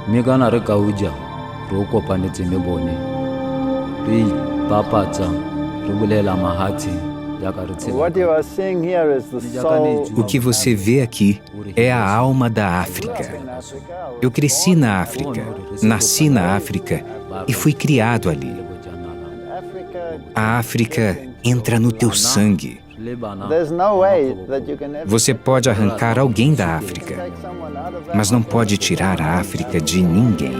Megana re kauja ro kopanetse le bone re ipapatsa re bolela mahati jaaka re tshela. What you are seeing here is the soul O que você vê aqui é a alma da África. in Africa. Eu cresci na África, nasci na África e fui criado ali. Africa, A África entra no teu sangue. there's no way that you can ever Você pode arrancar alguém da África, take someone out of that. mas não pode tirar a África de ninguém.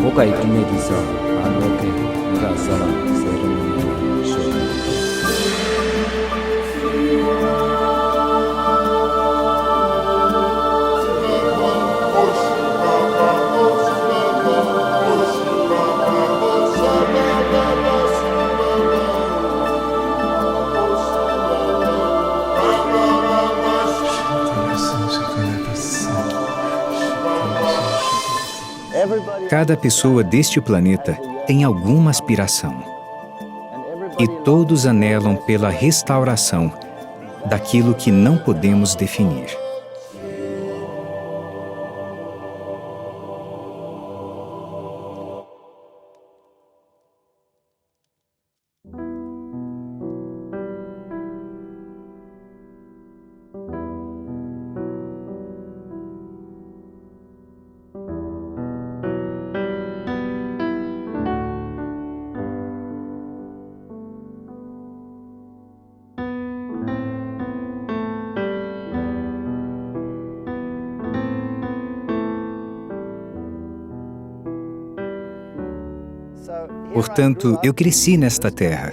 Go ka itumedisa a loke le ka sala ceremony show. Everybody Cada pessoa deste planeta tem alguma aspiração and e everybody todos anelam pela restauração daquilo que não podemos definir. Portanto, eu cresci nesta terra.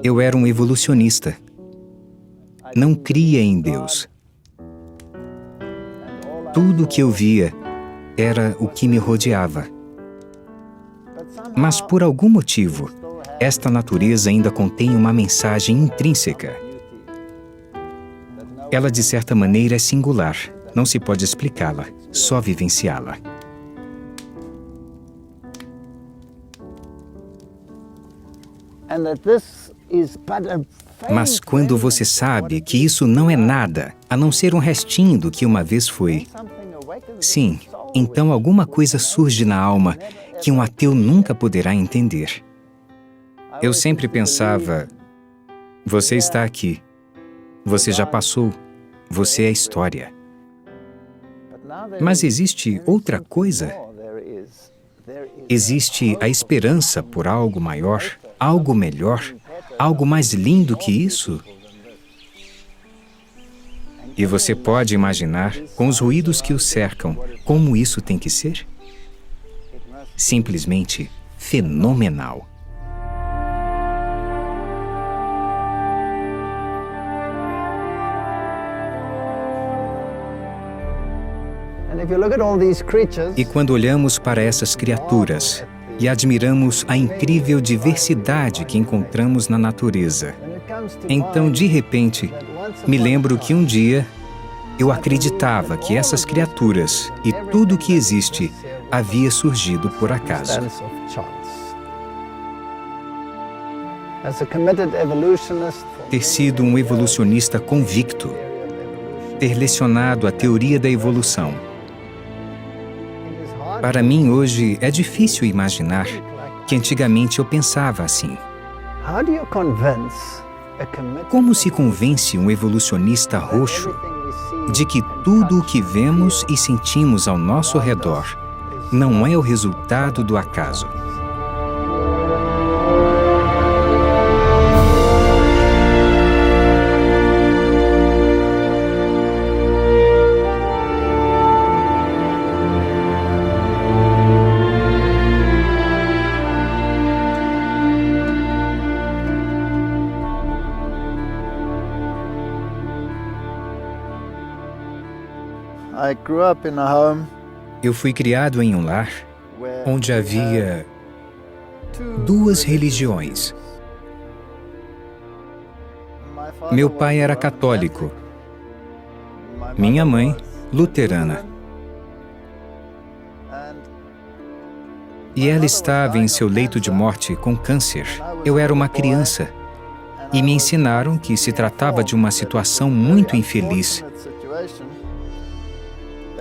Eu era um evolucionista. Não cria em Deus. Tudo o que eu via era o que me rodeava. Mas por algum motivo, esta natureza ainda contém uma mensagem intrínseca. Ela, de certa maneira, é singular. Não se pode explicá-la, só vivenciá-la. and that this is but a Mas quando você sabe que isso não é nada, a não ser um restinho do que uma vez foi, sim, então alguma coisa surge na alma que um ateu nunca poderá entender. Eu sempre pensava, você está aqui, você já passou, você é história. Mas existe outra coisa? Existe a esperança por algo maior, algo melhor, algo mais lindo que isso? E você pode imaginar, com os ruídos que o cercam, como isso tem que ser? Simplesmente fenomenal. E quando olhamos para essas criaturas e admiramos a incrível diversidade que encontramos na natureza, então, de repente, me lembro que um dia eu acreditava que essas criaturas e tudo o que existe havia surgido por acaso. Ter sido um evolucionista convicto, ter lecionado a teoria da evolução. Para mim, hoje, é difícil imaginar que antigamente eu pensava assim. Como se convence um evolucionista roxo de que tudo o que vemos e sentimos ao nosso redor não é o resultado do acaso? Eu fui criado em um lar onde havia duas religiões. Meu pai era católico Minha mãe, luterana. E ela estava em seu leito de morte com câncer. Eu era uma criança. E me ensinaram que se tratava de uma situação muito infeliz,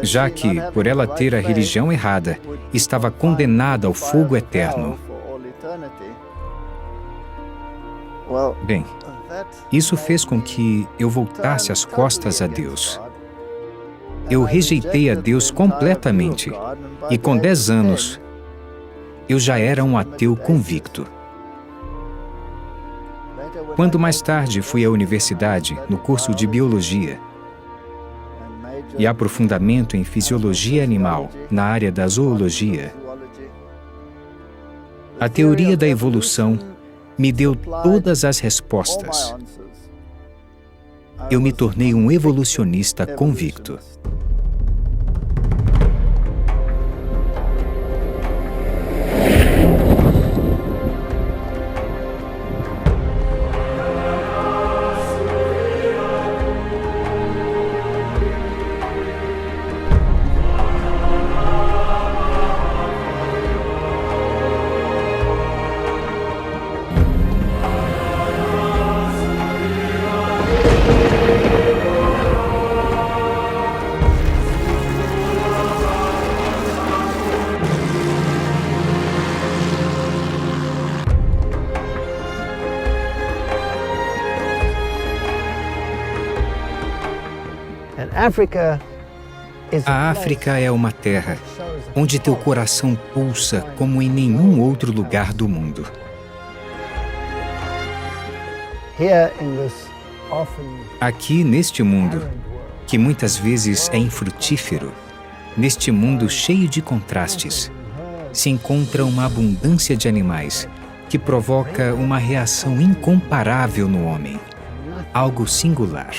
já que, por ela ter a religião errada, estava condenada ao fogo eterno. Bem, isso fez com que eu voltasse as costas a Deus. Eu rejeitei a Deus completamente e, com 10 anos, eu já era um ateu convicto. Quando mais tarde fui à universidade, no curso de Biologia e aprofundamento em Fisiologia Animal, na área da Zoologia, a teoria da evolução me deu todas as respostas. Eu me tornei um evolucionista convicto. A África é uma terra onde teu coração pulsa como em nenhum outro lugar do mundo. Aqui, neste mundo, que muitas vezes é infrutífero, neste mundo cheio de contrastes, se encontra uma abundância de animais que provoca uma reação incomparável no homem, algo singular.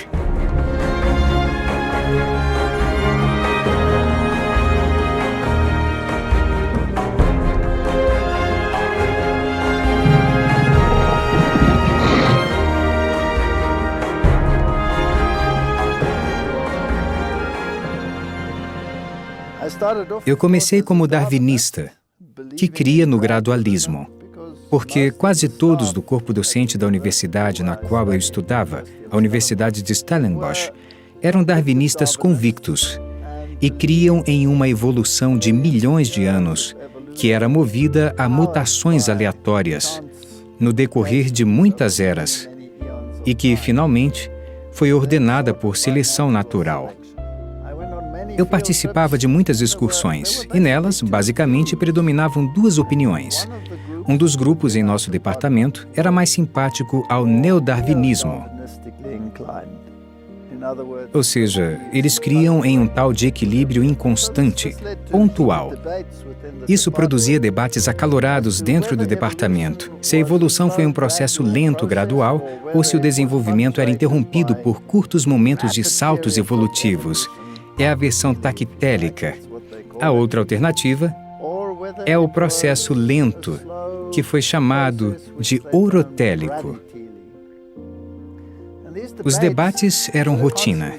Eu comecei como darwinista, que cria no gradualismo, porque quase todos do corpo docente da universidade na qual eu estudava, a Universidade de Stellenbosch, eram darwinistas convictos e criam em uma evolução de milhões de anos, que era movida a mutações aleatórias no decorrer de muitas eras e que, finalmente, foi ordenada por seleção natural. Eu participava de muitas excursões, e nelas, basicamente, predominavam duas opiniões. Um dos grupos em nosso departamento era mais simpático ao neodarwinismo. Ou seja, eles criam em um tal de equilíbrio inconstante, pontual. Isso produzia debates acalorados dentro do departamento, se a evolução foi um processo lento, gradual, ou se o desenvolvimento era interrompido por curtos momentos de saltos evolutivos. É a versão taquitélica. A outra alternativa é o processo lento, que foi chamado de orotélico. Os debates eram rotina.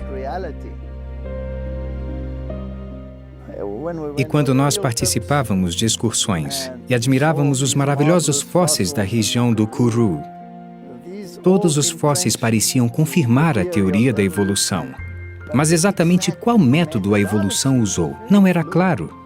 E quando nós participávamos de excursões e admirávamos os maravilhosos fósseis da região do Kourou, todos os fósseis pareciam confirmar a teoria da evolução. Mas exatamente qual método a evolução usou não era claro.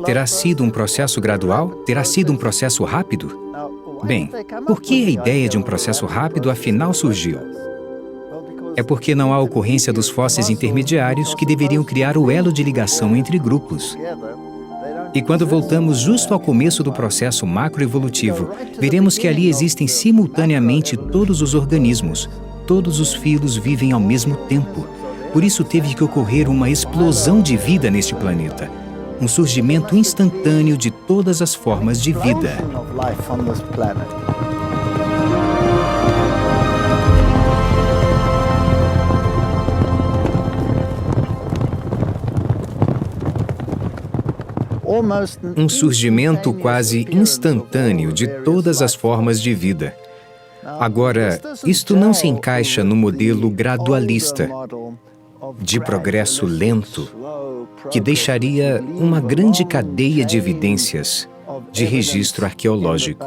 Terá sido um processo gradual? Terá sido um processo rápido? Bem, por que a ideia de um processo rápido afinal surgiu? É porque não há ocorrência dos fósseis intermediários que deveriam criar o elo de ligação entre grupos. E quando voltamos justo ao começo do processo macroevolutivo, veremos que ali existem simultaneamente todos os organismos. Todos os filos vivem ao mesmo tempo. Por isso teve que ocorrer uma explosão de vida neste planeta. Um surgimento instantâneo de todas as formas de vida. Um surgimento quase instantâneo de todas as formas de vida. Agora, isto não se encaixa no modelo gradualista, de progresso lento, que deixaria uma grande cadeia de evidências de registro arqueológico.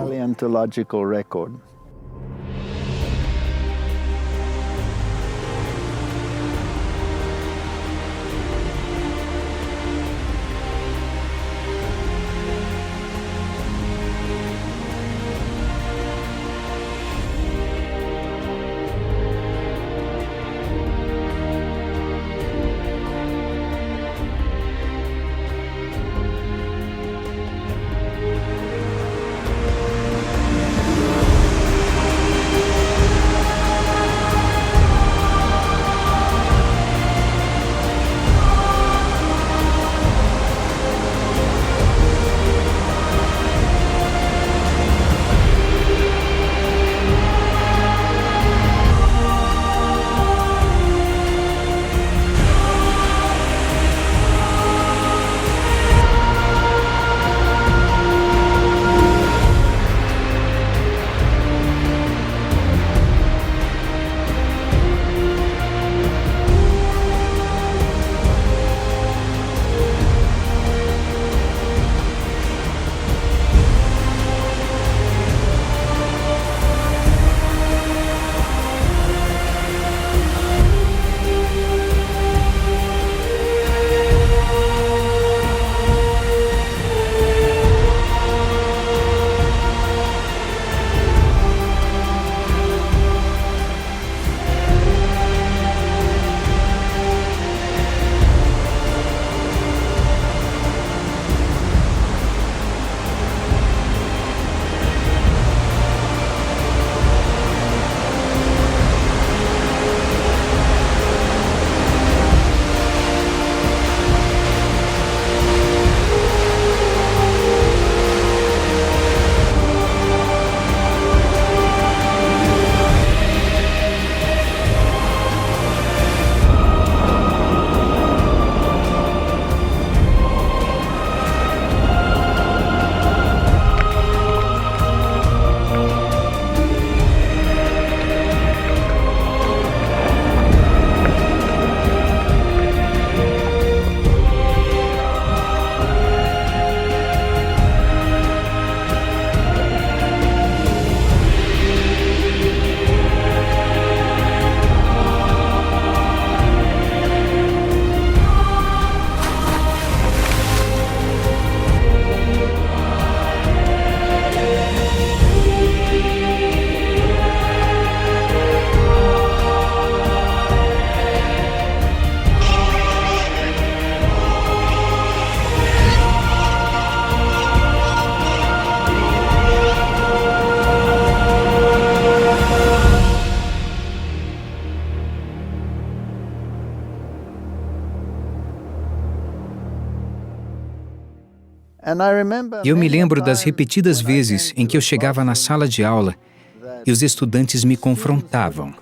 Eu me lembro das repetidas vezes em que eu chegava na sala de aula e os estudantes me confrontavam.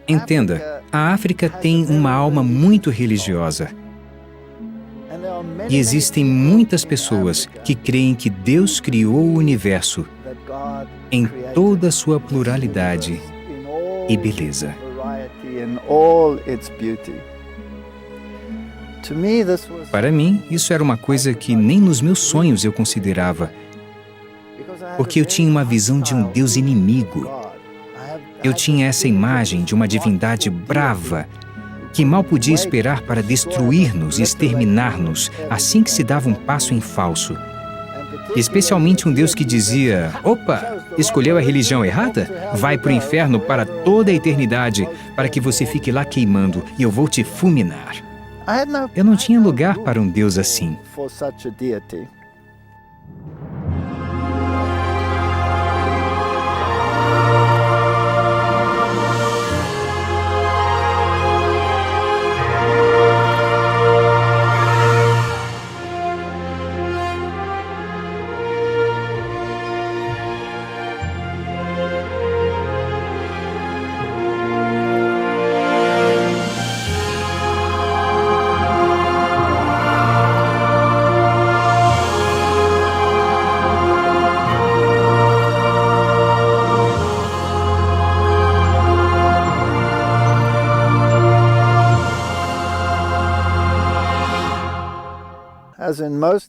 Entenda, a África tem uma alma muito religiosa. E existem muitas pessoas que creem que Deus criou o universo em toda a sua pluralidade e beleza. Para mim, isso era uma coisa que nem nos meus sonhos eu considerava, porque eu tinha uma visão de um Deus inimigo. Eu tinha essa imagem de uma divindade brava que mal podia esperar para destruir-nos e exterminar-nos assim que se dava um passo em falso. Especialmente um Deus que dizia: opa, escolheu a religião errada? Vai para o inferno para toda a eternidade, para que você fique lá queimando e eu vou te fulminar. Eu não tinha lugar para um Deus assim.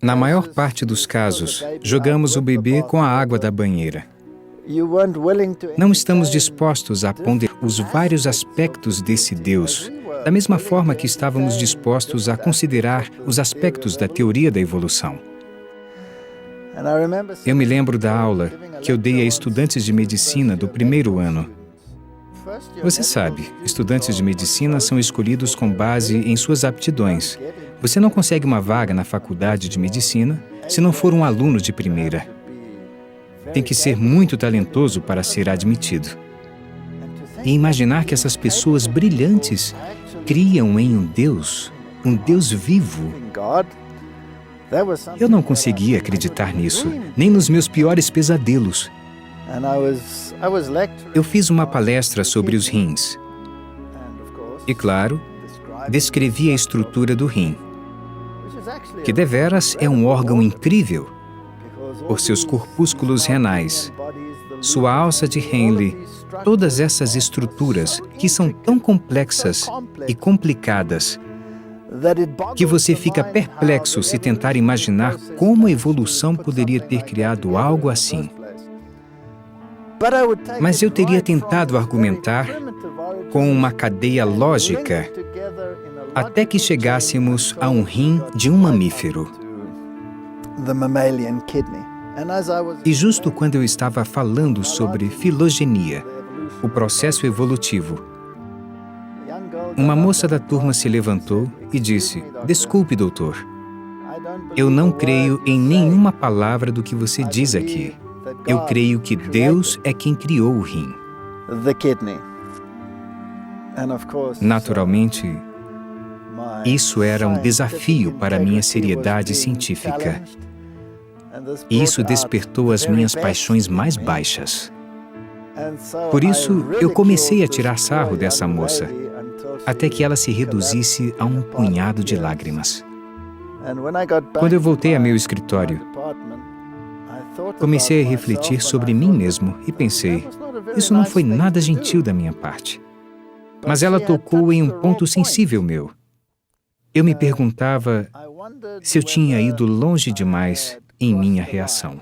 Na maior parte dos casos, jogamos o bebê com a água da banheira. Não estamos dispostos a ponderar os vários aspectos desse Deus, da mesma forma que estávamos dispostos a considerar os aspectos da teoria da evolução. Eu me lembro da aula que eu dei a estudantes de medicina do primeiro ano. Você sabe, estudantes de medicina são escolhidos com base em suas aptidões. Você não consegue uma vaga na faculdade de medicina se não for um aluno de primeira. Tem que ser muito talentoso para ser admitido. E imaginar que essas pessoas brilhantes criam em um Deus vivo. Eu não conseguia acreditar nisso, nem nos meus piores pesadelos. Eu fiz uma palestra sobre os rins. E, claro, descrevi a estrutura do rim, que deveras é um órgão incrível por seus corpúsculos renais, sua alça de Henle, todas essas estruturas que são tão complexas e complicadas que você fica perplexo se tentar imaginar como a evolução poderia ter criado algo assim. Mas eu teria tentado argumentar com uma cadeia lógica até que chegássemos a um rim de um mamífero. E justo quando eu estava falando sobre filogenia, o processo evolutivo, uma moça da turma se levantou e disse: "Desculpe, doutor, eu não creio em nenhuma palavra do que você diz aqui. Eu creio que Deus é quem criou o rim." Naturalmente, isso era um desafio para a minha seriedade científica. E isso despertou as minhas paixões mais baixas. Por isso, eu comecei a tirar sarro dessa moça, até que ela se reduzisse a um punhado de lágrimas. Quando eu voltei a meu escritório, comecei a refletir sobre mim mesmo e pensei: isso não foi nada gentil da minha parte. Mas ela tocou em um ponto sensível meu. Eu me perguntava se eu tinha ido longe demais em minha reação.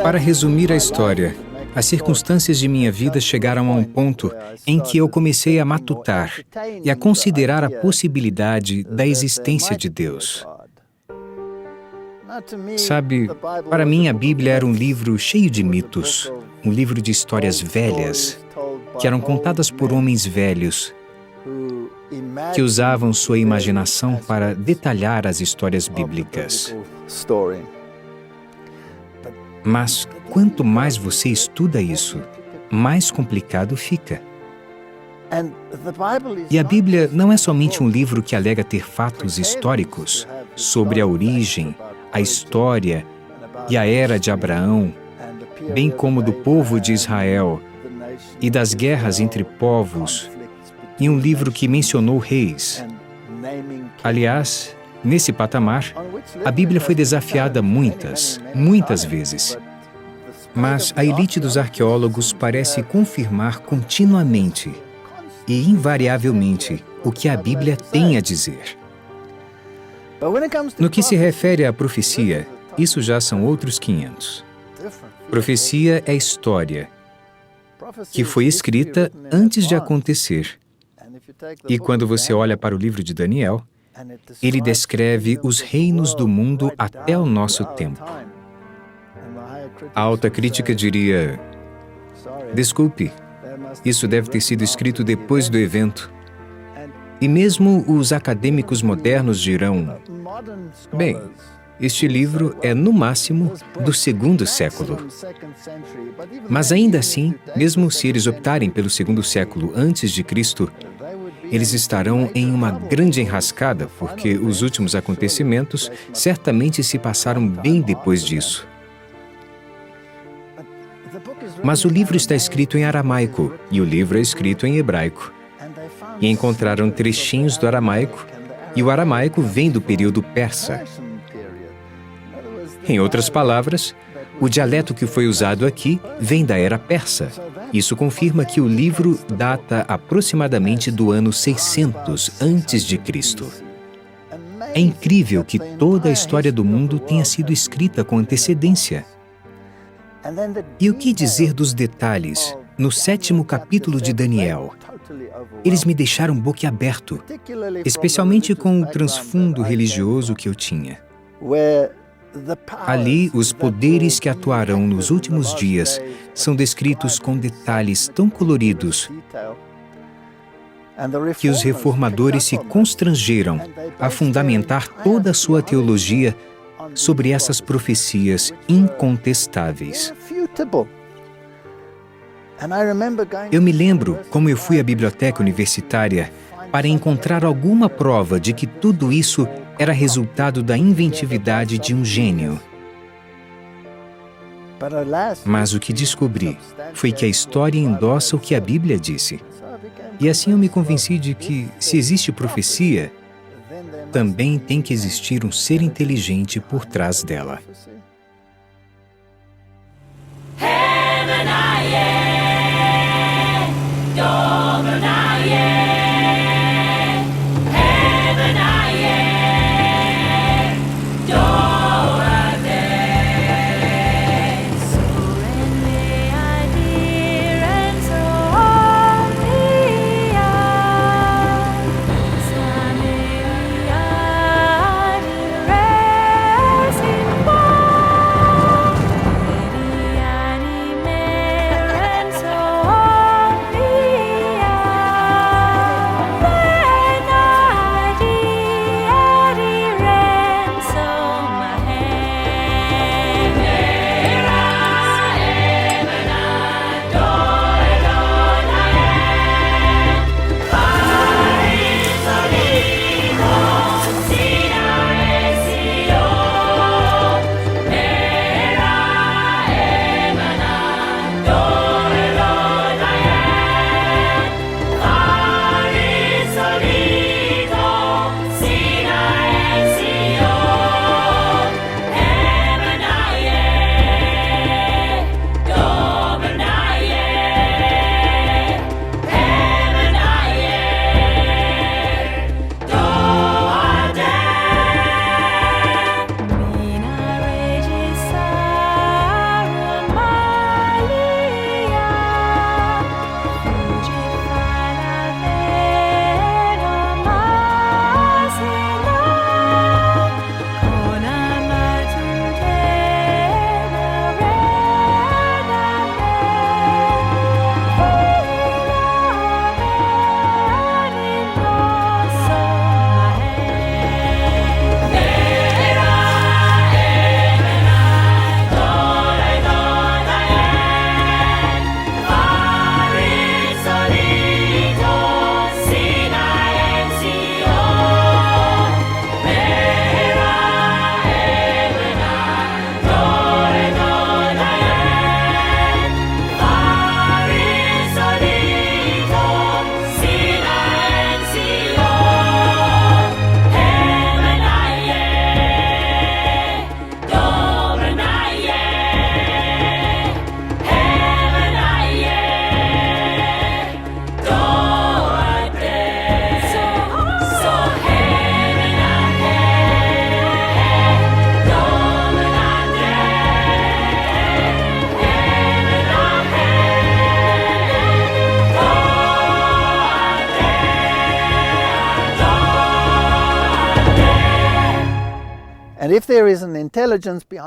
Para resumir a história, as circunstâncias de minha vida chegaram a um ponto em que eu comecei a matutar e a considerar a possibilidade da existência de Deus. Sabe, para mim a Bíblia era um livro cheio de mitos, um livro de histórias velhas, que eram contadas por homens velhos, que usavam sua imaginação para detalhar as histórias bíblicas. Mas quanto mais você estuda isso, mais complicado fica. E a Bíblia não é somente um livro que alega ter fatos históricos sobre a origem, a história e a era de Abraão, bem como do povo de Israel e das guerras entre povos, e um livro que mencionou reis. Aliás, nesse patamar, a Bíblia foi desafiada muitas vezes. Mas a elite dos arqueólogos parece confirmar continuamente e invariavelmente o que a Bíblia tem a dizer. No que se refere à profecia, isso já são outros 500. Profecia é história, que foi escrita antes de acontecer. E quando você olha para o livro de Daniel, ele descreve os reinos do mundo até o nosso tempo. A alta crítica diria: desculpe, isso deve ter sido escrito depois do evento. E mesmo os acadêmicos modernos dirão: bem, este livro é no máximo do 2º século. Mas ainda assim, mesmo se eles optarem pelo 2º século antes de Cristo, eles estarão em uma grande enrascada, porque os últimos acontecimentos certamente se passaram bem depois disso. Mas o livro está escrito em aramaico e o livro é escrito em hebraico. E encontraram trechinhos do aramaico, e o aramaico vem do período persa. Em outras palavras, o dialeto que foi usado aqui vem da era persa. Isso confirma que o livro data aproximadamente do ano 600 a.C. É incrível que toda a história do mundo tenha sido escrita com antecedência. E o que dizer dos detalhes no 7º capítulo de Daniel? Eles me deixaram boquiaberto, especialmente com o transfundo religioso que eu tinha. Ali, os poderes que atuarão nos últimos dias são descritos com detalhes tão coloridos que os reformadores se constrangeram a fundamentar toda a sua teologia sobre essas profecias incontestáveis. Eu me lembro como eu fui à biblioteca universitária para encontrar alguma prova de que tudo isso era resultado da inventividade de um gênio. Mas o que descobri foi que a história endossa o que a Bíblia disse. E assim eu me convenci de que, se existe profecia, também tem que existir um ser inteligente por trás dela.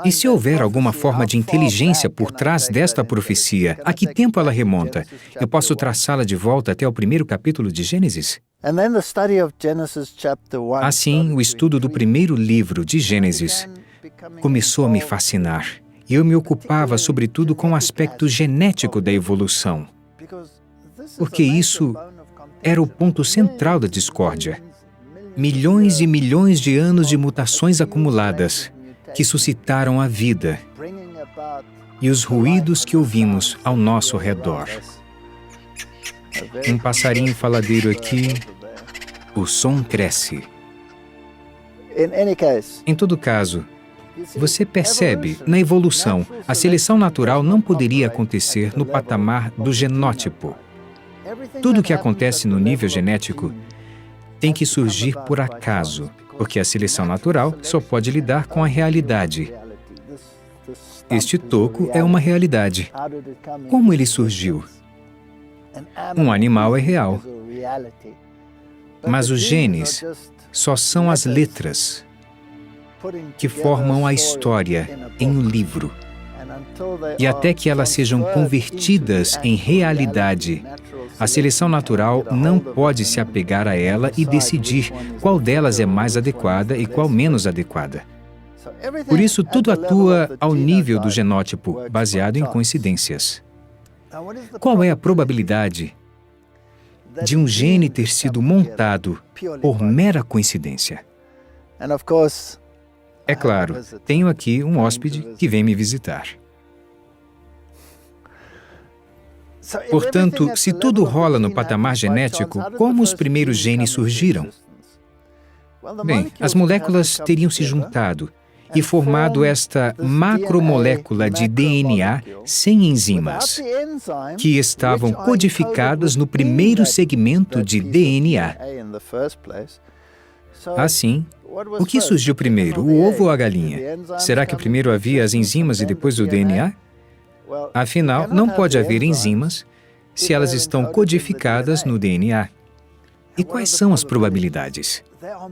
E se houver alguma forma de inteligência por trás desta profecia, a que tempo ela remonta? Eu posso traçá-la de volta até o primeiro capítulo de Gênesis? Assim, o estudo do primeiro livro de Gênesis começou a me fascinar. Eu me ocupava, sobretudo, com o aspecto genético da evolução, porque isso era o ponto central da discórdia. Milhões e milhões de anos de mutações acumuladas que suscitaram a vida e os ruídos que ouvimos ao nosso redor. Um passarinho faladeiro aqui, o som cresce. Em todo caso, você percebe, na evolução, a seleção natural não poderia acontecer no patamar do genótipo. Tudo o que acontece no nível genético tem que surgir por acaso, porque a seleção natural só pode lidar com a realidade. Este toco é uma realidade. Como ele surgiu? Um animal é real, mas os genes só são as letras que formam a história em um livro. E até que elas sejam convertidas em realidade, a seleção natural não pode se apegar a ela e decidir qual delas é mais adequada e qual menos adequada. Por isso, tudo atua ao nível do genótipo, baseado em coincidências. Qual é a probabilidade de um gene ter sido montado por mera coincidência? É claro, tenho aqui um hóspede que vem me visitar. Portanto, se tudo rola no patamar genético, como os primeiros genes surgiram? Bem, as moléculas teriam se juntado e formado esta macromolécula de DNA sem enzimas, que estavam codificadas no primeiro segmento de DNA. Assim, o que surgiu primeiro, o ovo ou a galinha? Será que primeiro havia as enzimas e depois o DNA? Afinal, não pode haver enzimas se elas estão codificadas no DNA. E quais são as probabilidades?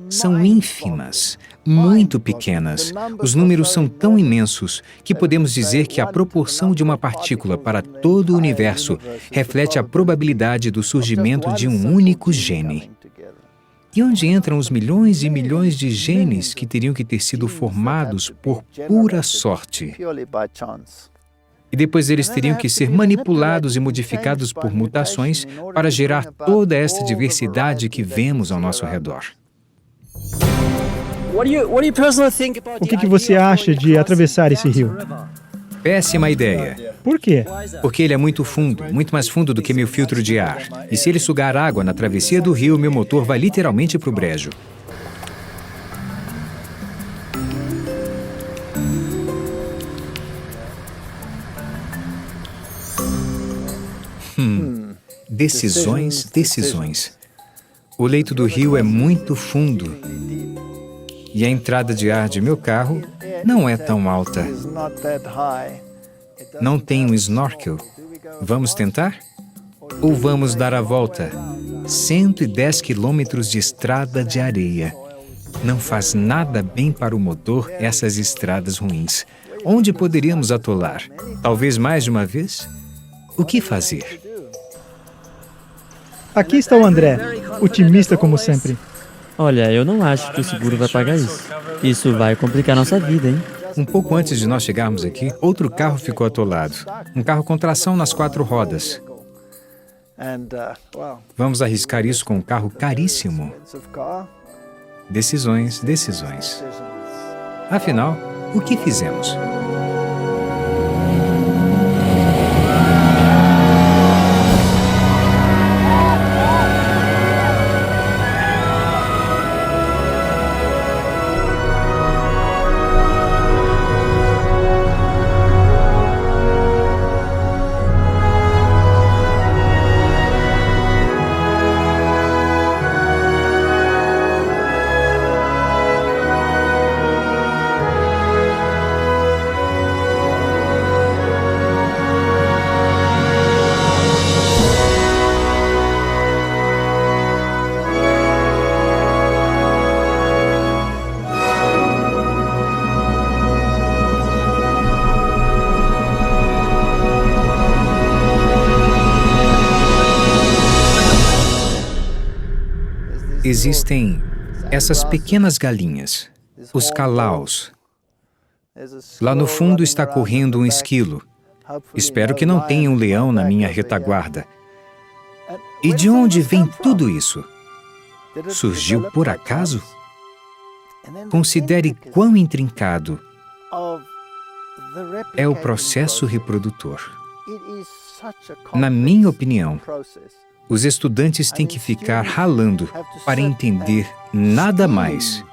São ínfimas, muito pequenas. Os números são tão imensos que podemos dizer que a proporção de uma partícula para todo o universo reflete a probabilidade do surgimento de um único gene. E onde entram os milhões e milhões de genes que teriam que ter sido formados por pura sorte? E depois eles teriam que ser manipulados e modificados por mutações para gerar toda esta diversidade que vemos ao nosso redor. O que você acha de atravessar esse rio? Péssima ideia. Por quê? Porque ele é muito fundo, muito mais fundo do que meu filtro de ar. E se ele sugar água na travessia do rio, meu motor vai literalmente para o brejo. Decisões, decisões. O leito do rio é muito fundo e a entrada de ar de meu carro não é tão alta. Não tem um snorkel. Vamos tentar? Ou vamos dar a volta? 110 quilômetros de estrada de areia. Não faz nada bem para o motor essas estradas ruins. Onde poderíamos atolar? Talvez mais de uma vez? O que fazer? Aqui está o André, otimista como sempre. Olha, eu não acho que o seguro vai pagar isso. Isso vai complicar nossa vida, hein? Um pouco antes de nós chegarmos aqui, outro carro ficou atolado. Um carro com tração nas 4 rodas. Vamos arriscar isso com um carro caríssimo? Decisões, decisões. Afinal, o que fizemos? Existem essas pequenas galinhas, os calaus. Lá no fundo está correndo um esquilo. Espero que não tenha um leão na minha retaguarda. E de onde vem tudo isso? Surgiu por acaso? Considere quão intrincado é o processo reprodutor. Na minha opinião, os estudantes têm que ficar ralando para entender nada mais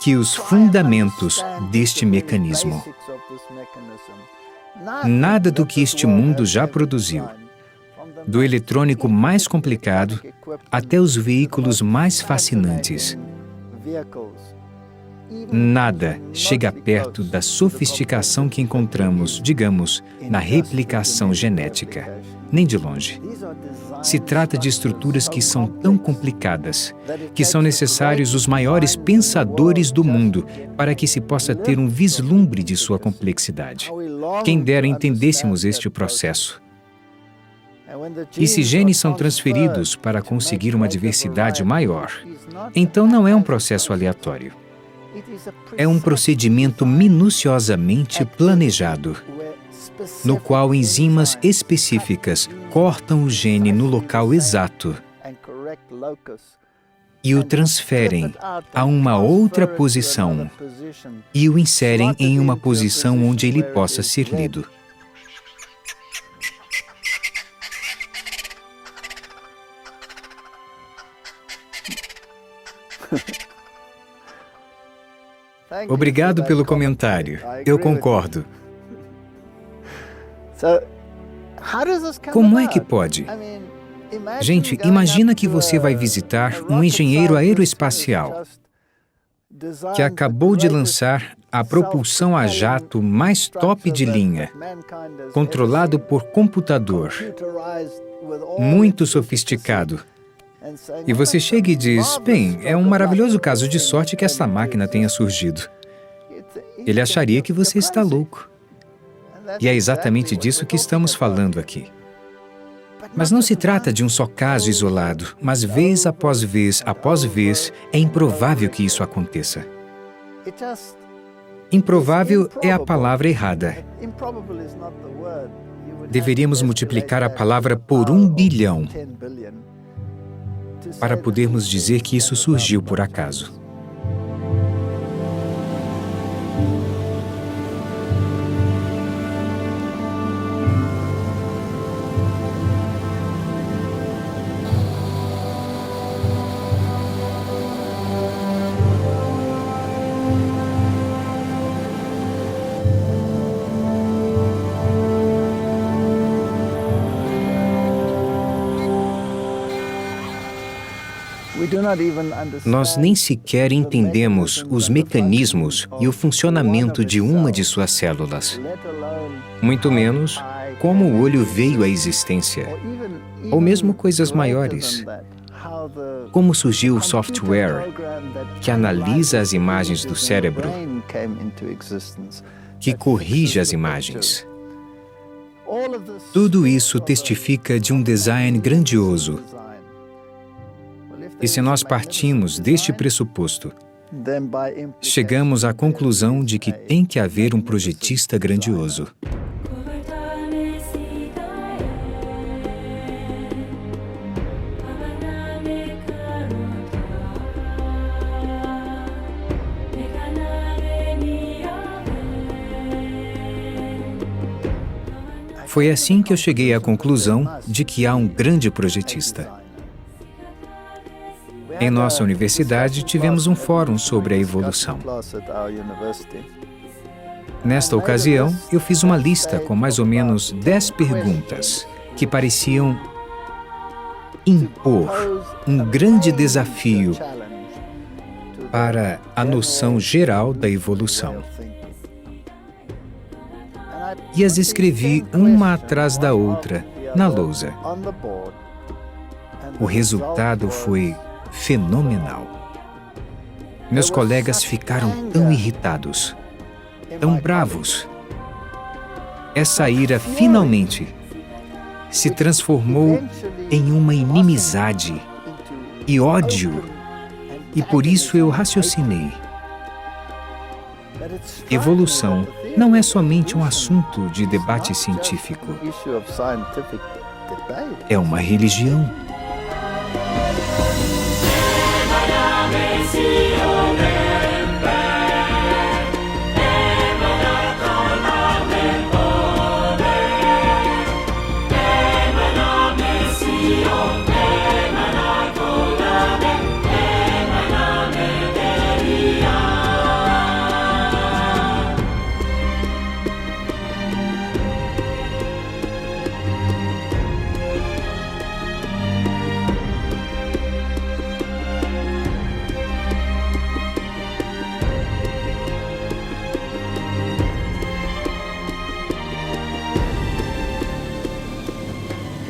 que os fundamentos deste mecanismo. Nada do que este mundo já produziu, do eletrônico mais complicado até os veículos mais fascinantes. Nada chega perto da sofisticação que encontramos, digamos, na replicação genética. Nem de longe. Se trata de estruturas que são tão complicadas, que são necessários os maiores pensadores do mundo para que se possa ter um vislumbre de sua complexidade. Quem dera entendêssemos este processo. E se genes são transferidos para conseguir uma diversidade maior, então não é um processo aleatório. É um procedimento minuciosamente planejado, no qual enzimas específicas cortam o gene no local exato e o transferem a uma outra posição e o inserem em uma posição onde ele possa ser lido. Obrigado pelo comentário. Eu concordo. Como é que pode? Gente, imagina que você vai visitar um engenheiro aeroespacial que acabou de lançar a propulsão a jato mais top de linha, controlado por computador, muito sofisticado. E você chega e diz, bem, é um maravilhoso caso de sorte que essa máquina tenha surgido. Ele acharia que você está louco. E é exatamente disso que estamos falando aqui. Mas não se trata de um só caso isolado, mas vez após vez, é improvável que isso aconteça. Improvável é a palavra errada. Deveríamos multiplicar a palavra por 1 bilhão para podermos dizer que isso surgiu por acaso. Nós nem sequer entendemos os mecanismos e o funcionamento de uma de suas células, muito menos como o olho veio à existência, ou mesmo coisas maiores. Como surgiu o software que analisa as imagens do cérebro, que corrige as imagens. Tudo isso testifica de um design grandioso. E se nós partimos deste pressuposto, chegamos à conclusão de que tem que haver um projetista grandioso. Foi assim que eu cheguei à conclusão de que há um grande projetista. Em nossa universidade, tivemos um fórum sobre a evolução. Nesta ocasião, eu fiz uma lista com mais ou menos 10 perguntas que pareciam impor um grande desafio para a noção geral da evolução. E as escrevi uma atrás da outra na lousa. O resultado foi fenomenal. Meus colegas ficaram tão irritados, tão bravos. Essa ira finalmente se transformou em uma inimizade e ódio. E por isso eu raciocinei. Evolução não é somente um assunto de debate científico. É uma religião.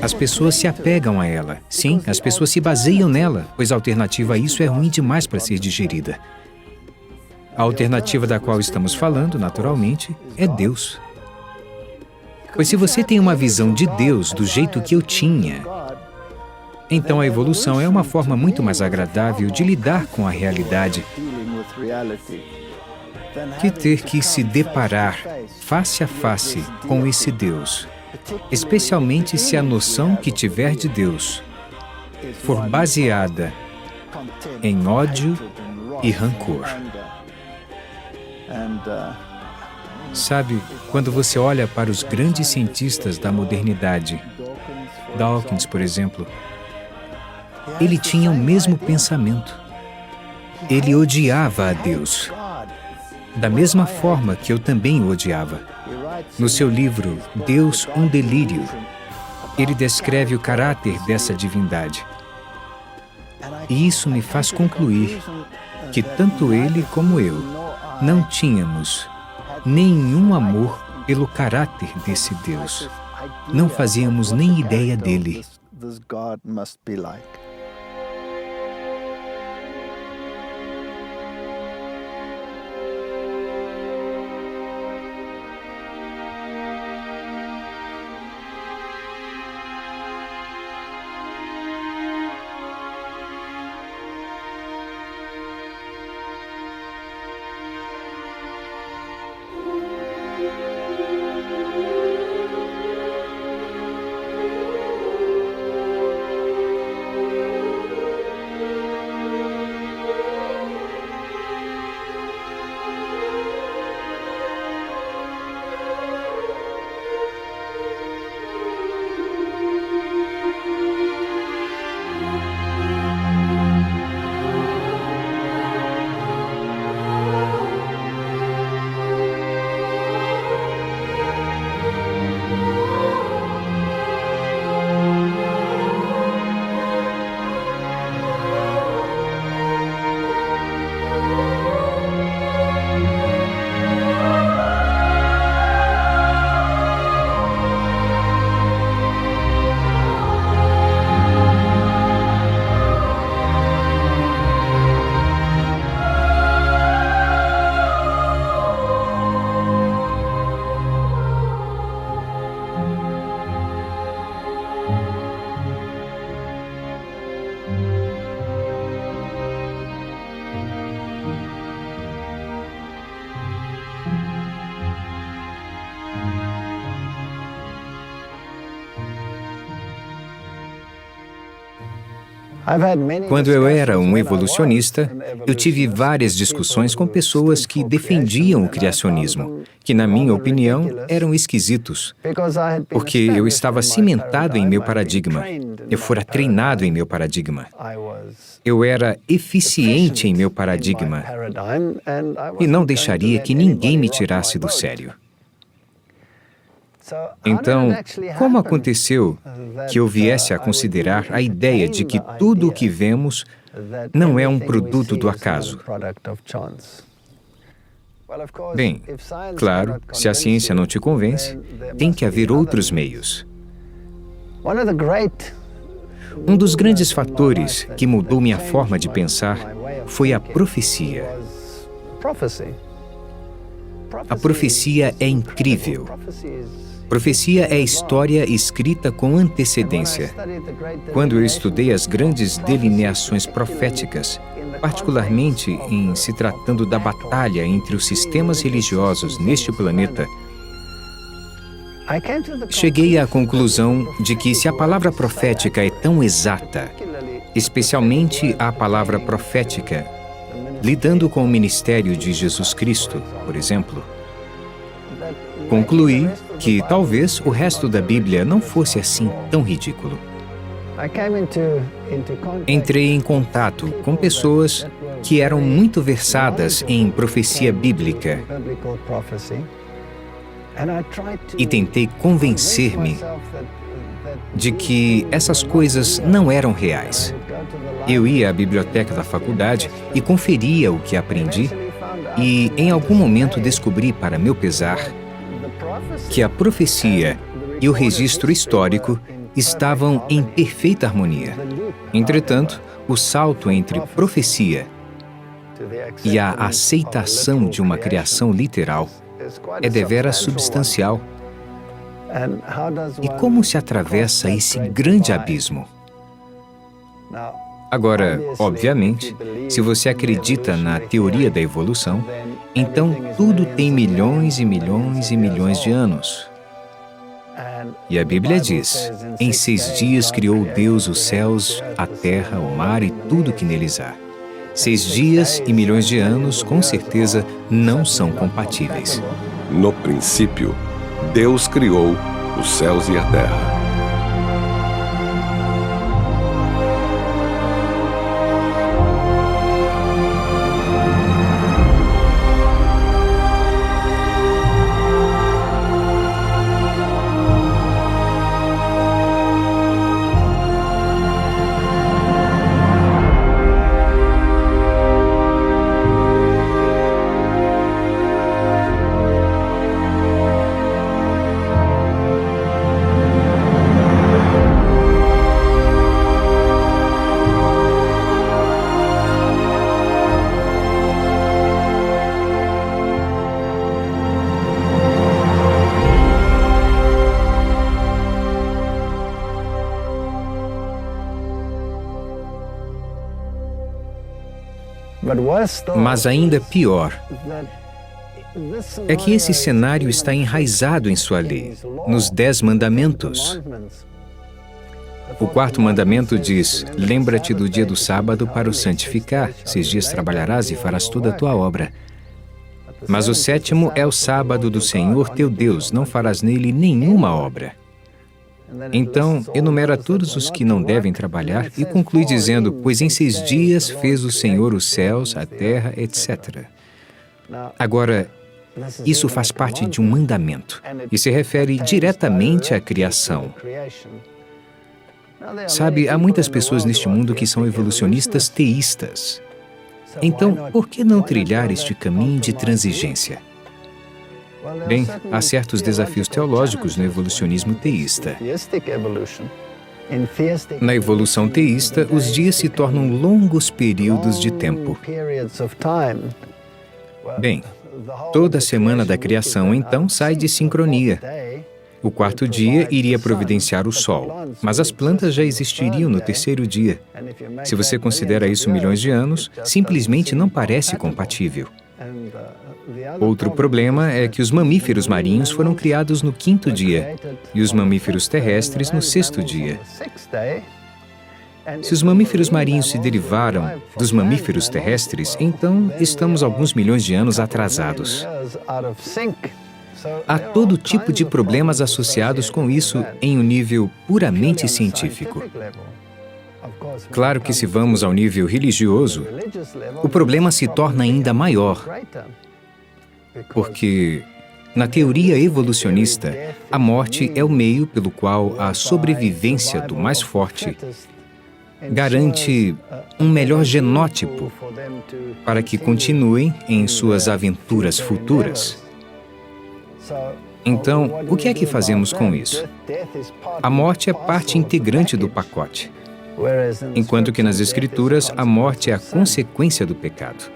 As pessoas se apegam a ela. Sim, as pessoas se baseiam nela, pois a alternativa a isso é ruim demais para ser digerida. A alternativa da qual estamos falando, naturalmente, é Deus. Pois se você tem uma visão de Deus do jeito que eu tinha, então a evolução é uma forma muito mais agradável de lidar com a realidade que ter que se deparar face a face com esse Deus. Especialmente se a noção que tiver de Deus for baseada em ódio e rancor. Sabe, quando você olha para os grandes cientistas da modernidade, Dawkins, por exemplo, ele tinha o mesmo pensamento. Ele odiava a Deus, da mesma forma que eu também o odiava. No seu livro, Deus, um Delírio, ele descreve o caráter dessa divindade. E isso me faz concluir que tanto ele como eu não tínhamos nenhum amor pelo caráter desse Deus. Não fazíamos nem ideia dele. Quando eu era um evolucionista, eu tive várias discussões com pessoas que defendiam o criacionismo, que, na minha opinião, eram esquisitos, porque eu estava cimentado em meu paradigma, eu fora treinado em meu paradigma, eu era eficiente em meu paradigma e não deixaria que ninguém me tirasse do sério. Então, como aconteceu que eu viesse a considerar a ideia de que tudo o que vemos não é um produto do acaso? Bem, claro, se a ciência não te convence, tem que haver outros meios. Um dos grandes fatores que mudou minha forma de pensar foi a profecia. A profecia é incrível. Profecia é história escrita com antecedência. Quando eu estudei as grandes delineações proféticas, particularmente em se tratando da batalha entre os sistemas religiosos neste planeta, cheguei à conclusão de que se a palavra profética é tão exata, especialmente a palavra profética, lidando com o ministério de Jesus Cristo, por exemplo, concluí que talvez o resto da Bíblia não fosse assim tão ridículo. Entrei em contato com pessoas que eram muito versadas em profecia bíblica e tentei convencer-me de que essas coisas não eram reais. Eu ia à biblioteca da faculdade e conferia o que aprendi e, em algum momento, descobri, para meu pesar, que a profecia e o registro histórico estavam em perfeita harmonia. Entretanto, o salto entre profecia e a aceitação de uma criação literal é deveras substancial. E como se atravessa esse grande abismo? Agora, obviamente, se você acredita na teoria da evolução, então tudo tem milhões e milhões e milhões de anos. E a Bíblia diz: em 6 dias criou Deus os céus, a terra, o mar e tudo que neles há. 6 dias e milhões de anos, com certeza, não são compatíveis. No princípio, Deus criou os céus e a terra. Mas ainda pior é que esse cenário está enraizado em sua lei, nos 10 mandamentos. O 4º mandamento diz: lembra-te do dia do sábado para o santificar. 6 dias trabalharás e farás toda a tua obra. Mas o 7º é o sábado do Senhor teu Deus, não farás nele nenhuma obra. Então, enumera todos os que não devem trabalhar e conclui dizendo: pois em 6 dias fez o Senhor os céus, a terra, etc. Agora, isso faz parte de um mandamento e se refere diretamente à criação. Sabe, há muitas pessoas neste mundo que são evolucionistas teístas. Então, por que não trilhar este caminho de transigência? Bem, há certos desafios teológicos no evolucionismo teísta. Na evolução teísta, os dias se tornam longos períodos de tempo. Bem, toda a semana da criação, então, sai de sincronia. O 4º dia iria providenciar o sol, mas as plantas já existiriam no 3º dia. Se você considera isso milhões de anos, simplesmente não parece compatível. Outro problema é que os mamíferos marinhos foram criados no 5º dia e os mamíferos terrestres no 6º dia. Se os mamíferos marinhos se derivaram dos mamíferos terrestres, então estamos alguns milhões de anos atrasados. Há todo tipo de problemas associados com isso em um nível puramente científico. Claro que se vamos ao nível religioso, o problema se torna ainda maior. Porque, na teoria evolucionista, a morte é o meio pelo qual a sobrevivência do mais forte garante um melhor genótipo para que continuem em suas aventuras futuras. Então, o que é que fazemos com isso? A morte é parte integrante do pacote, enquanto que nas Escrituras a morte é a consequência do pecado.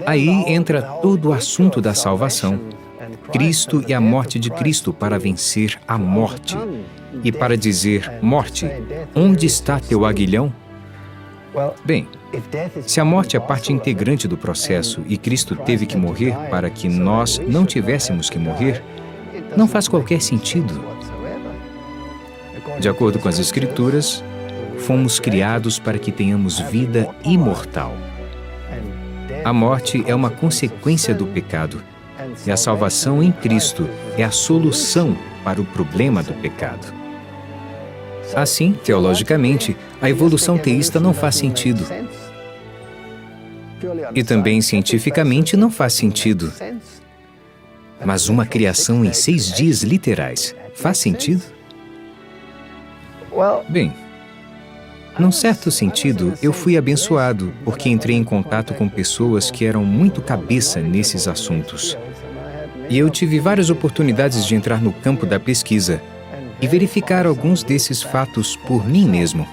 Aí entra todo o assunto da salvação. Cristo e a morte de Cristo para vencer a morte. E para dizer, morte, onde está teu aguilhão? Bem, se a morte é parte integrante do processo e Cristo teve que morrer para que nós não tivéssemos que morrer, não faz qualquer sentido. De acordo com as Escrituras, fomos criados para que tenhamos vida imortal. A morte é uma consequência do pecado, e a salvação em Cristo é a solução para o problema do pecado. Assim, teologicamente, a evolução teísta não faz sentido. E também cientificamente não faz sentido. Mas uma criação em 6 dias literais faz sentido? Bem, num certo sentido, eu fui abençoado porque entrei em contato com pessoas que eram muito cabeça nesses assuntos. E eu tive várias oportunidades de entrar no campo da pesquisa e verificar alguns desses fatos por mim mesmo.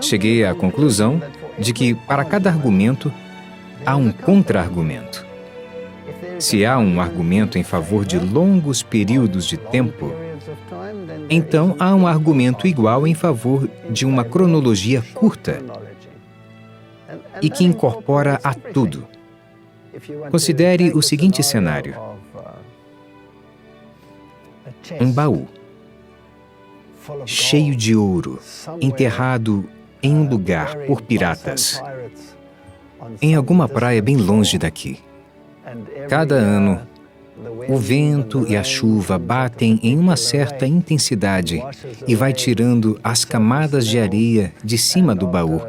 Cheguei à conclusão de que, para cada argumento, há um contra-argumento. Se há um argumento em favor de longos períodos de tempo, então há um argumento igual em favor de uma cronologia curta e que incorpora a tudo. Considere o seguinte cenário: um baú cheio de ouro, enterrado em um lugar por piratas, em alguma praia bem longe daqui. Cada ano, o vento e a chuva batem em uma certa intensidade e vai tirando as camadas de areia de cima do baú,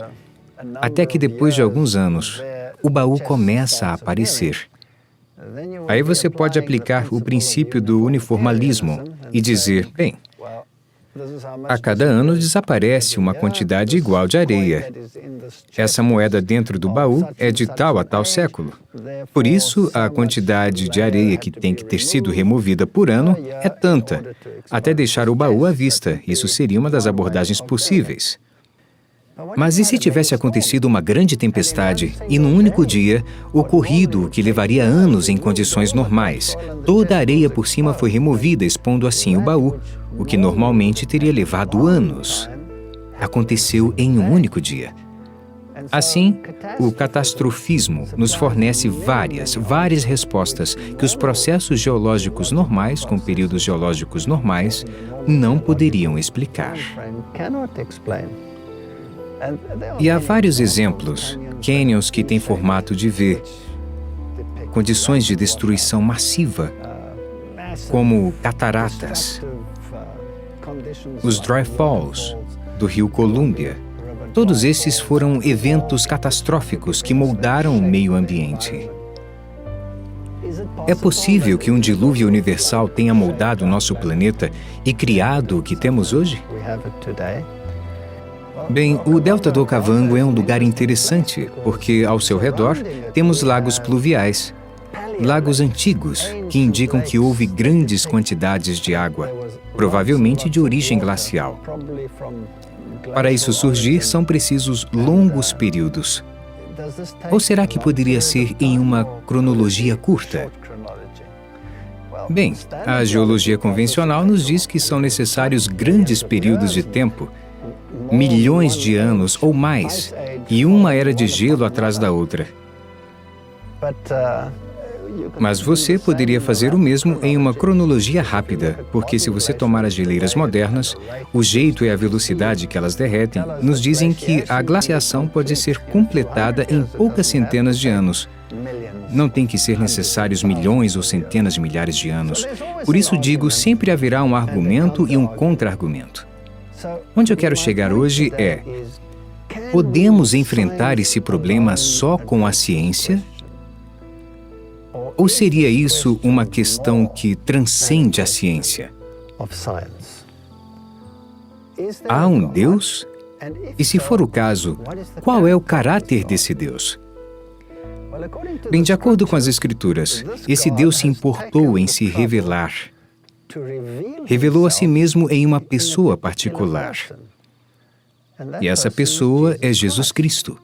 até que depois de alguns anos, o baú começa a aparecer. Aí você pode aplicar o princípio do uniformalismo e dizer, bem, a cada ano desaparece uma quantidade igual de areia. Essa moeda dentro do baú é de tal a tal século. Por isso, a quantidade de areia que tem que ter sido removida por ano é tanta, até deixar o baú à vista. Isso seria uma das abordagens possíveis. Mas e se tivesse acontecido uma grande tempestade e, num único dia, ocorrido o que levaria anos em condições normais? Toda a areia por cima foi removida, expondo assim o baú, o que normalmente teria levado anos. Aconteceu em um único dia. Assim, o catastrofismo nos fornece várias respostas que os processos geológicos normais, com períodos geológicos normais, não poderiam explicar. E há vários exemplos, cânions que têm formato de V, condições de destruição massiva, como cataratas, os dry falls do rio Columbia. Todos esses foram eventos catastróficos que moldaram o meio ambiente. É possível que um dilúvio universal tenha moldado o nosso planeta e criado o que temos hoje? Bem, o Delta do Okavango é um lugar interessante, porque ao seu redor temos lagos pluviais, lagos antigos que indicam que houve grandes quantidades de água, provavelmente de origem glacial. Para isso surgir, são precisos longos períodos. Ou será que poderia ser em uma cronologia curta? Bem, a geologia convencional nos diz que são necessários grandes períodos de tempo, milhões de anos ou mais, e uma era de gelo atrás da outra. Mas você poderia fazer o mesmo em uma cronologia rápida, porque se você tomar as geleiras modernas, o jeito e a velocidade que elas derretem nos dizem que a glaciação pode ser completada em poucas centenas de anos. Não tem que ser necessários milhões ou centenas de milhares de anos. Por isso digo, sempre haverá um argumento e um contra-argumento. Onde eu quero chegar hoje é: podemos enfrentar esse problema só com a ciência? Ou seria isso uma questão que transcende a ciência? Há um Deus? E se for o caso, qual é o caráter desse Deus? Bem, de acordo com as Escrituras, esse Deus se importou em se revelar. Revelou a si mesmo em uma pessoa particular. E essa pessoa é Jesus Cristo.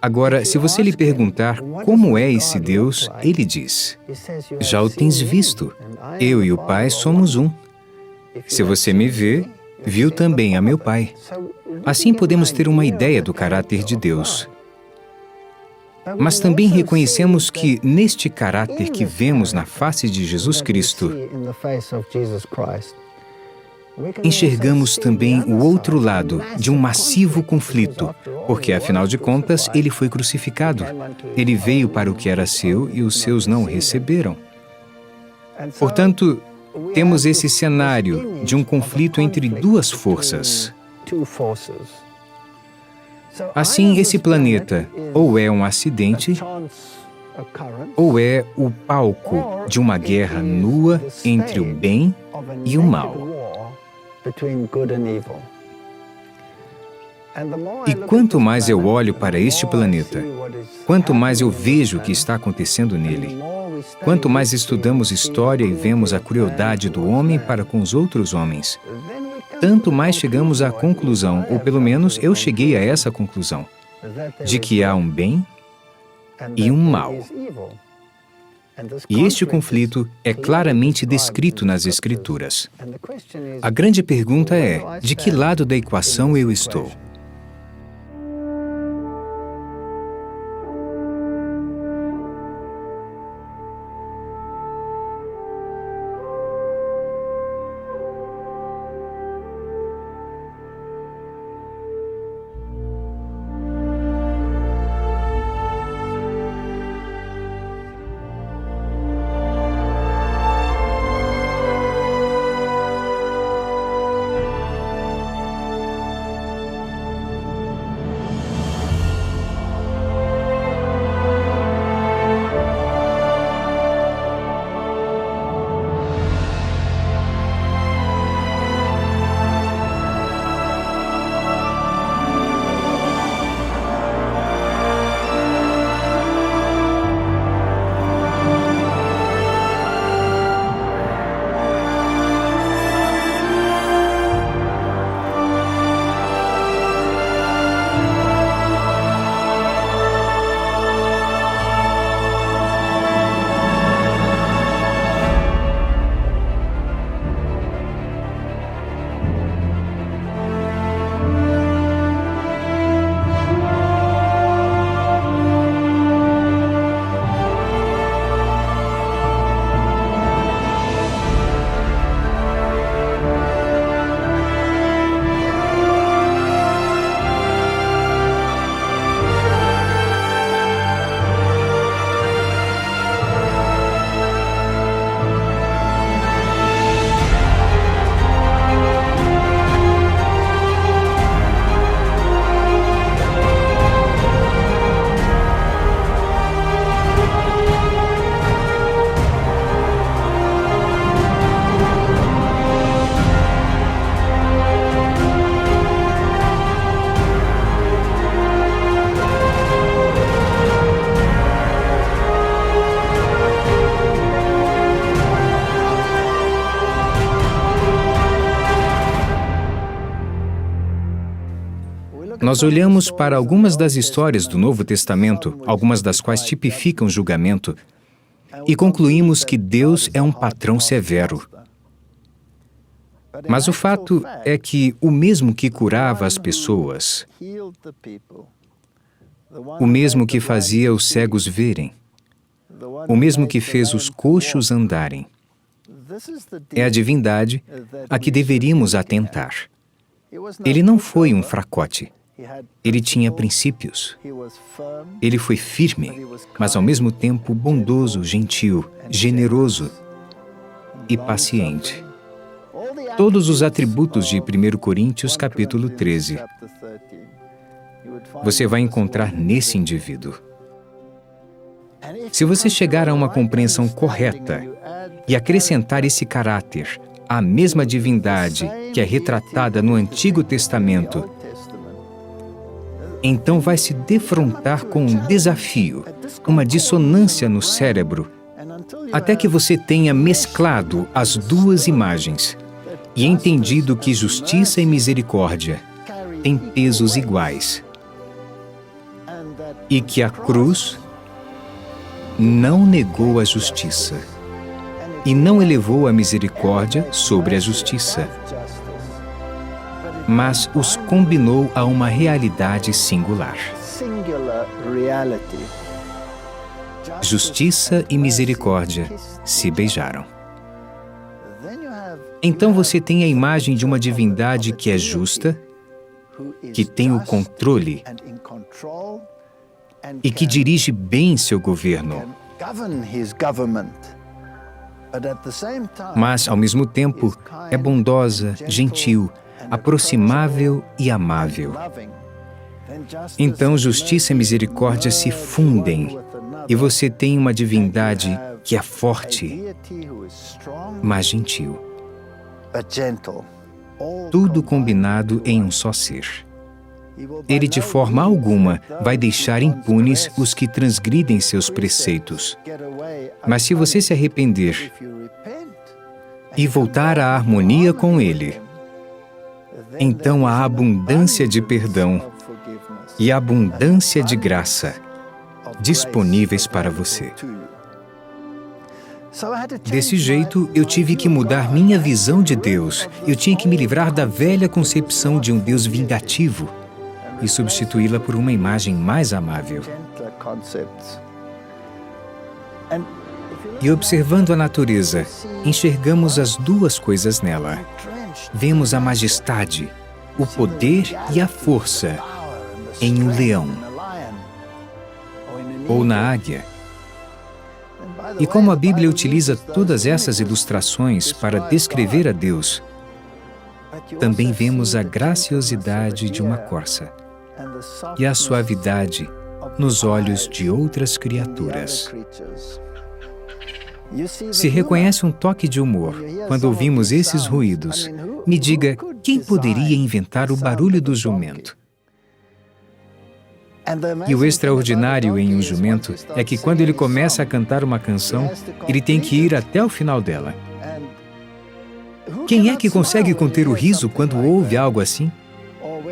Agora, se você lhe perguntar como é esse Deus, ele diz: já o tens visto. Eu e o Pai somos um. Se você me vê, viu também a meu Pai. Assim podemos ter uma ideia do caráter de Deus. Mas também reconhecemos que, neste caráter que vemos na face de Jesus Cristo, enxergamos também o outro lado de um massivo conflito, porque, afinal de contas, ele foi crucificado. Ele veio para o que era seu e os seus não o receberam. Portanto, temos esse cenário de um conflito entre duas forças. Assim, esse planeta ou é um acidente, ou é o palco de uma guerra nua entre o bem e o mal. E quanto mais eu olho para este planeta, quanto mais eu vejo o que está acontecendo nele, quanto mais estudamos história e vemos a crueldade do homem para com os outros homens, tanto mais chegamos à conclusão, ou pelo menos eu cheguei a essa conclusão, de que há um bem e um mal. E este conflito é claramente descrito nas Escrituras. A grande pergunta é: de que lado da equação eu estou? Nós olhamos para algumas das histórias do Novo Testamento, algumas das quais tipificam julgamento, e concluímos que Deus é um patrão severo. Mas o fato é que o mesmo que curava as pessoas, o mesmo que fazia os cegos verem, o mesmo que fez os coxos andarem, é a divindade a que deveríamos atentar. Ele não foi um fracote. Ele tinha princípios. Ele foi firme, mas ao mesmo tempo bondoso, gentil, generoso e paciente. Todos os atributos de 1 Coríntios capítulo 13. Você vai encontrar nesse indivíduo. Se você chegar a uma compreensão correta e acrescentar esse caráter à mesma divindade que é retratada no Antigo Testamento, então vai se defrontar com um desafio, uma dissonância no cérebro, até que você tenha mesclado as duas imagens e entendido que justiça e misericórdia têm pesos iguais. e que a cruz não negou a justiça e não elevou a misericórdia sobre a justiça, mas os combinou a uma realidade singular. Justiça e misericórdia se beijaram. Então você tem a imagem de uma divindade que é justa, que tem o controle e que dirige bem seu governo. Mas, ao mesmo tempo, é bondosa, gentil, aproximável e amável. Então, justiça e misericórdia se fundem e você tem uma divindade que é forte, mas gentil. Tudo combinado em um só ser. Ele, de forma alguma, vai deixar impunes os que transgridem seus preceitos. Mas se você se arrepender e voltar à harmonia com Ele, então há abundância de perdão e abundância de graça disponíveis para você. Desse jeito, eu tive que mudar minha visão de Deus. Eu tinha que me livrar da velha concepção de um Deus vingativo e substituí-la por uma imagem mais amável. E observando a natureza, enxergamos as duas coisas nela. Vemos a majestade, o poder e a força em um leão ou na águia. E como a Bíblia utiliza todas essas ilustrações para descrever a Deus, também vemos a graciosidade de uma corça e a suavidade nos olhos de outras criaturas. Se reconhece um toque de humor quando ouvimos esses ruídos, me diga, quem poderia inventar o barulho do jumento? E o extraordinário em um jumento é que quando ele começa a cantar uma canção, ele tem que ir até o final dela. Quem é que consegue conter o riso quando ouve algo assim?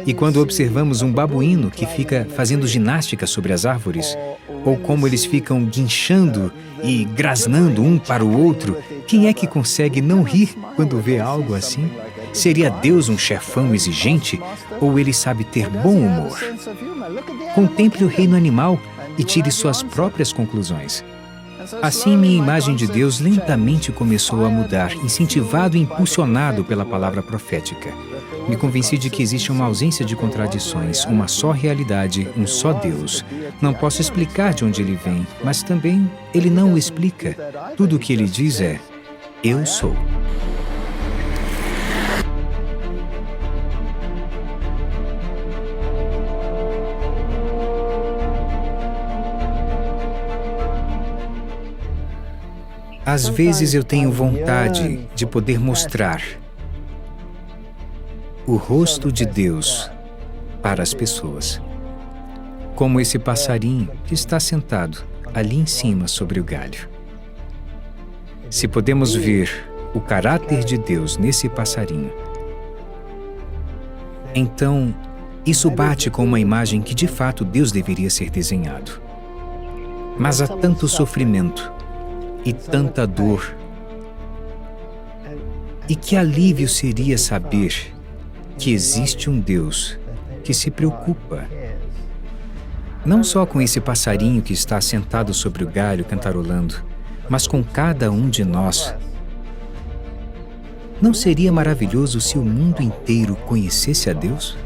E quando observamos um babuíno que fica fazendo ginástica sobre as árvores, ou como eles ficam guinchando e grasnando um para o outro, quem é que consegue não rir quando vê algo assim? Seria Deus um chefão exigente ou ele sabe ter bom humor? Contemple o reino animal e tire suas próprias conclusões. Assim, minha imagem de Deus lentamente começou a mudar, incentivado e impulsionado pela palavra profética. Me convenci de que existe uma ausência de contradições, uma só realidade, um só Deus. Não posso explicar de onde ele vem, mas também ele não o explica. Tudo o que ele diz é: eu sou. Às vezes eu tenho vontade de poder mostrar o rosto de Deus para as pessoas, como esse passarinho que está sentado ali em cima sobre o galho. Se podemos ver o caráter de Deus nesse passarinho, então isso bate com uma imagem que de fato Deus deveria ser desenhado. Mas há tanto sofrimento e tanta dor. E que alívio seria saber que existe um Deus que se preocupa, não só com esse passarinho que está sentado sobre o galho cantarolando, mas com cada um de nós. Não seria maravilhoso se o mundo inteiro conhecesse a Deus?